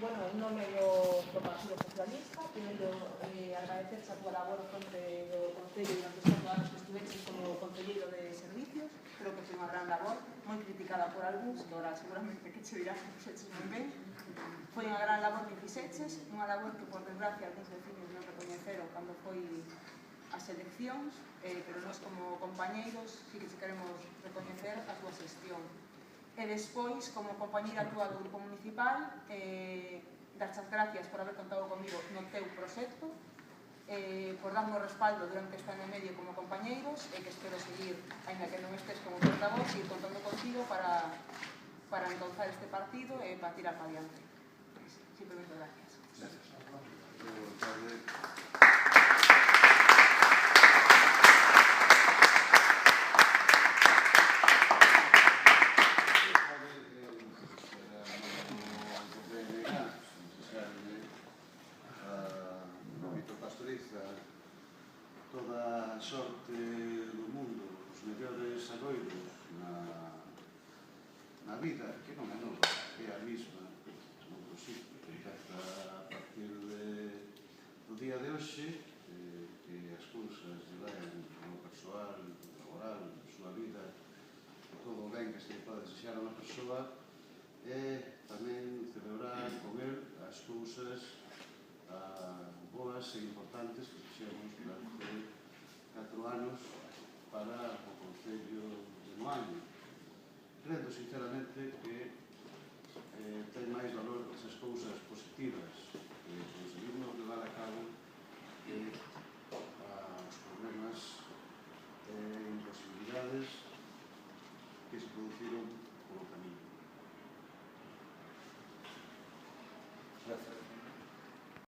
Bueno, en nome do Partido Socialista, primeiro agradecerse a túa labor fronte do Concello durante os 4 anos que estuveches como concelleiro de servicios. Creo que foi unha gran labor, moi criticada por algúns, que ahora seguramente que che dirán que fixeches moi ben. Foi unha gran labor que fixeches, unha labor que por desgracia algúns vecinos non recoñeceron cando foi as eleccións, pero nós como compañeiros sí que se queremos recoñecer a túa xestión. E despois, como compañeira túa do Grupo Municipal, darche as gracias por haber contado comigo no teu proxecto, por darme o respaldo durante este ano e medio como compañeiros, e que espero seguir, ainda que non estés como portavoz, seguir contando contigo para encauzar este partido e para tirar para adiante. Simplemente gracias. Toda a sorte do mundo, os mellores agoiros na vida, que non é nova, é a mesma noutro sitio, que empeza a partir do día de hoxe, que as cousas lleven no persoal, no laboral, na súa vida, todo o ben que se pode desexar a unha persoa, e tamén celebrar con el as cousas boas e importantes que fixemos durante 4 anos para o Concello de Moaña. Crendo sinceramente que